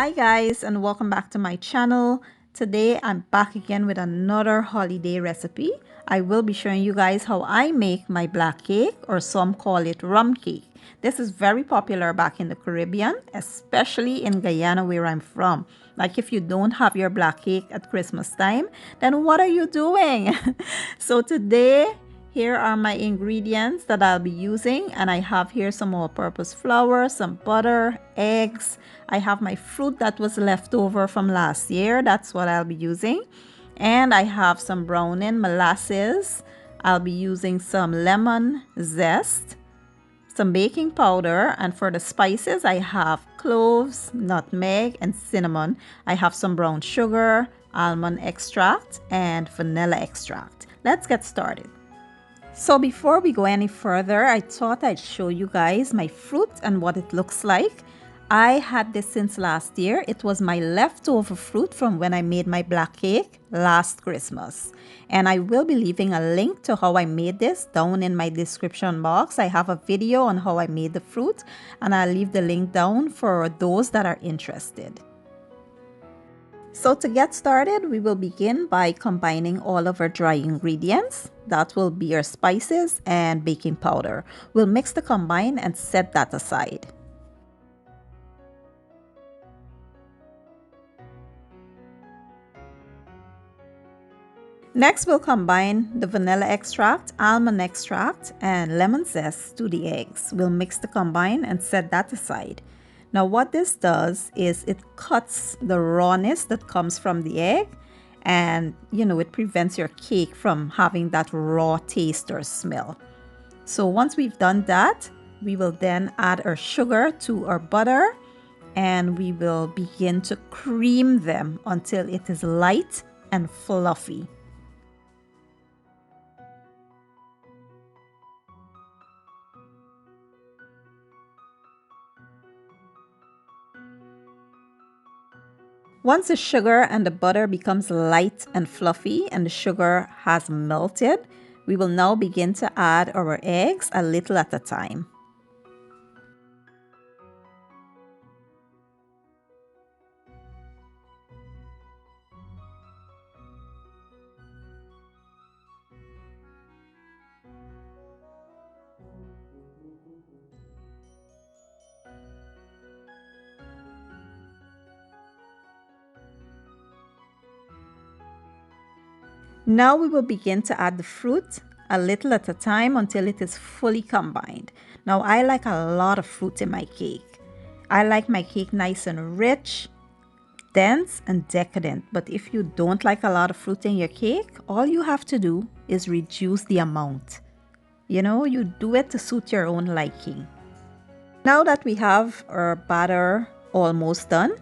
Hi guys, and welcome back to my channel. Today I'm back again with another holiday recipe. I will be showing you guys how I make my black cake, or some call it rum cake. This is very popular back in the Caribbean, especially in Guyana where I'm from. Like, if you don't have your black cake at Christmas time, then what are you doing? So today, here are my ingredients that I'll be using, and I have here some all-purpose flour, some butter, eggs. I have my fruit that was left over from last year. That's what I'll be using. And I have some browning molasses. I'll be using some lemon zest, some baking powder, and for the spices I have cloves, nutmeg, and cinnamon. I have some brown sugar, almond extract, and vanilla extract. Let's get started. So before we go any further, I thought I'd show you guys my fruit and what it looks like. I had this since last year. It was my leftover fruit from when I made my black cake last Christmas. And I will be leaving a link to how I made this down in my description box. I have a video on how I made the fruit, and I'll leave the link down for those that are interested. So to get started, we will begin by combining all of our dry ingredients. That will be our spices and baking powder. We'll mix the combine and set that aside. Next, we'll combine the vanilla extract, almond extract, and lemon zest to the eggs. We'll mix the combine and set that aside. Now what this does is it cuts the rawness that comes from the egg, and it prevents your cake from having that raw taste or smell. So once we've done that, we will then add our sugar to our butter, and we will begin to cream them until it is light and fluffy. Once the sugar and the butter becomes light and fluffy and the sugar has melted, we will now begin to add our eggs a little at a time. Now we will begin to add the fruit a little at a time until it is fully combined. Now I like a lot of fruit in my cake. I like my cake nice and rich, dense, and decadent. But if you don't like a lot of fruit in your cake, all you have to do is reduce the amount. You do it to suit your own liking. Now that we have our batter almost done,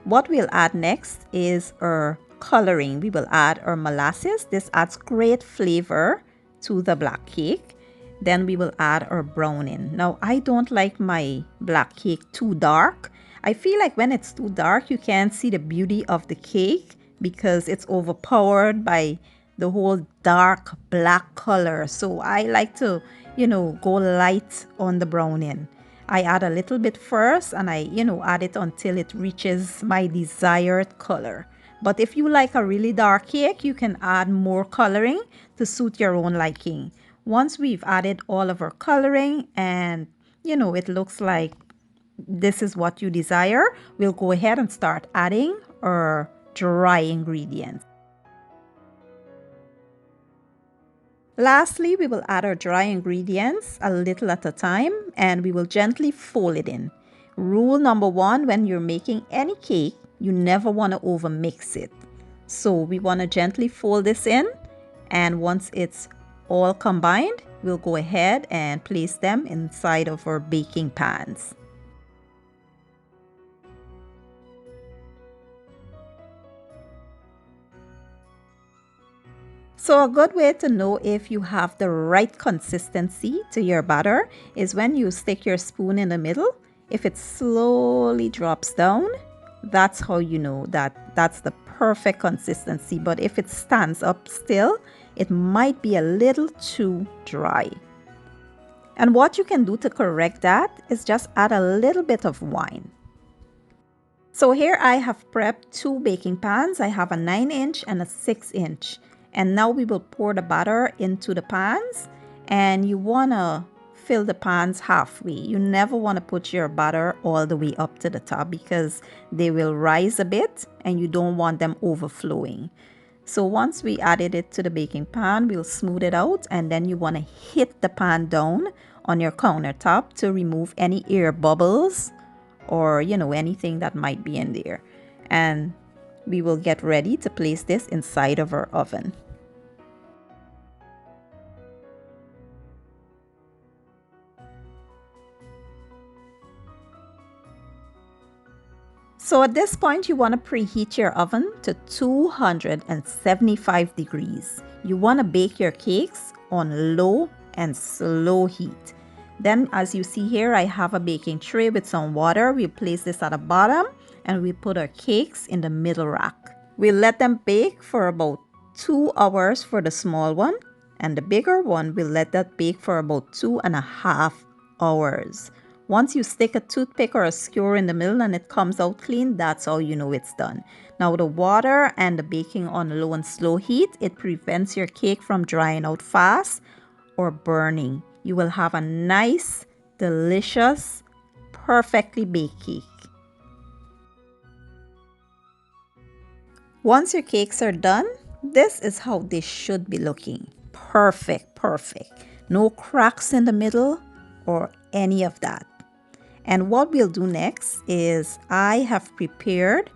what we'll add next is our coloring. We will add our molasses. This adds great flavor to the black cake. Then we will add our browning. Now I don't like my black cake too dark. I feel like when it's too dark, you can't see the beauty of the cake because it's overpowered by the whole dark black color. So I like to, go light on the browning. I add a little bit first, and I, add it until it reaches my desired color. But if you like a really dark cake, you can add more coloring to suit your own liking. Once we've added all of our coloring and, it looks like this is what you desire, we'll go ahead and start adding our dry ingredients. Lastly, we will add our dry ingredients a little at a time, and we will gently fold it in. Rule number one, when you're making any cake, you never want to over mix it. So we want to gently fold this in, and once it's all combined, we'll go ahead and place them inside of our baking pans. So a good way to know if you have the right consistency to your batter is when you stick your spoon in the middle. If it slowly drops down, that's how you know that that's the perfect consistency. But if it stands up still, it might be a little too dry. And what you can do to correct that is just add a little bit of wine. So here I have prepped two baking pans. I have a 9-inch and a 6-inch. And now we will pour the batter into the pans. And you want to fill the pans halfway. You never want to put your batter all the way up to the top because they will rise a bit and you don't want them overflowing. So once we added it to the baking pan, we'll smooth it out, and then you want to hit the pan down on your countertop to remove any air bubbles or anything that might be in there. And we will get ready to place this inside of our oven. So at this point, you want to preheat your oven to 275 degrees. You want to bake your cakes on low and slow heat. Then as you see here, I have a baking tray with some water. We place this at the bottom and we put our cakes in the middle rack. We'll let them bake for about 2 hours for the small one, and the bigger one, we'll let that bake for about 2.5 hours. Once you stick a toothpick or a skewer in the middle and it comes out clean, that's how you know it's done. Now the water and the baking on low and slow heat, it prevents your cake from drying out fast or burning. You will have a nice, delicious, perfectly baked cake. Once your cakes are done, this is how they should be looking. Perfect, perfect. No cracks in the middle or any of that. And what we'll do next is I have prepared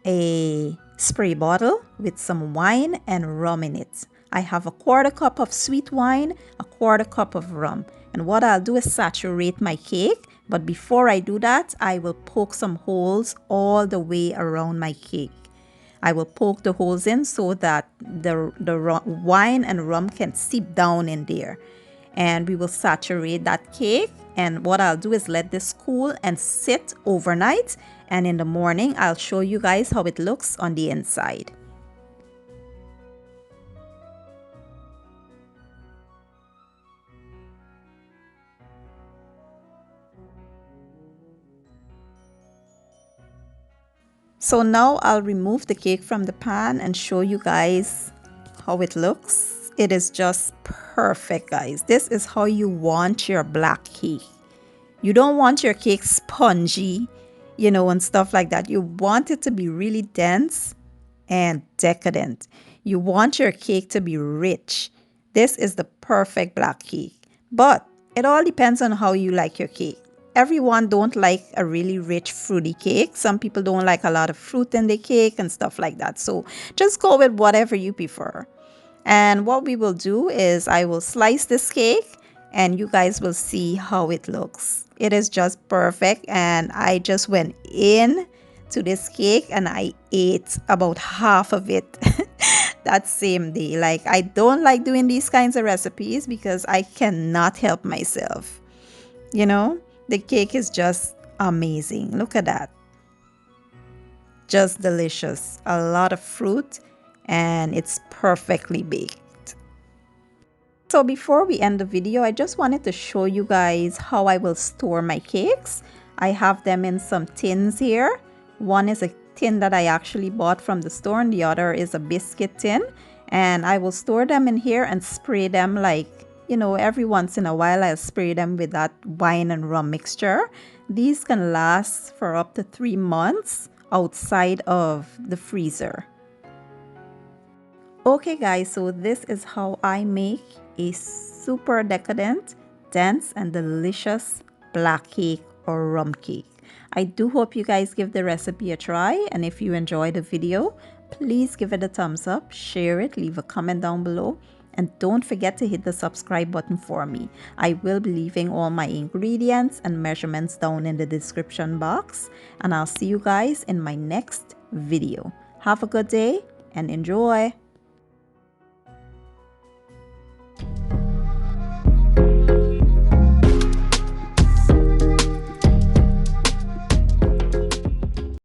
a spray bottle with some wine and rum in it. I have a 1/4 cup of sweet wine, a 1/4 cup of rum. And what I'll do is saturate my cake. But before I do that, I will poke some holes all the way around my cake. I will poke the holes in so that the wine and rum can seep down in there. And we will saturate that cake. And what I'll do is let this cool and sit overnight. And in the morning, I'll show you guys how it looks on the inside. So now I'll remove the cake from the pan and show you guys how it looks. It is just perfect, guys. This is how you want your black cake. You don't want your cake spongy, and stuff like that. You want it to be really dense and decadent. You want your cake to be rich. This is the perfect black cake. But it all depends on how you like your cake. Everyone don't like a really rich fruity cake. Some people don't like a lot of fruit in the cake and stuff like that. So just go with whatever you prefer. And what we will do is I will slice this cake and you guys will see how it looks. It is just perfect, and I just went in to this cake and I ate about half of it that same day. Like, I don't like doing these kinds of recipes because I cannot help myself. The cake is just amazing. Look at that. Just delicious. A lot of fruit, and it's perfectly baked. So before we end the video, I just wanted to show you guys how I will store my cakes. I have them in some tins here. One is a tin that I actually bought from the store, and the other is a biscuit tin. And I will store them in here and spray them every once in a while. I'll spray them with that wine and rum mixture. These can last for up to 3 months outside of the freezer. Okay guys, so this is how I make a super decadent, dense and delicious black cake or rum cake. I do hope you guys give the recipe a try, and if you enjoyed the video, please give it a thumbs up, share it, leave a comment down below, and don't forget to hit the subscribe button for me. I will be leaving all my ingredients and measurements down in the description box, and I'll see you guys in my next video. Have a good day and enjoy!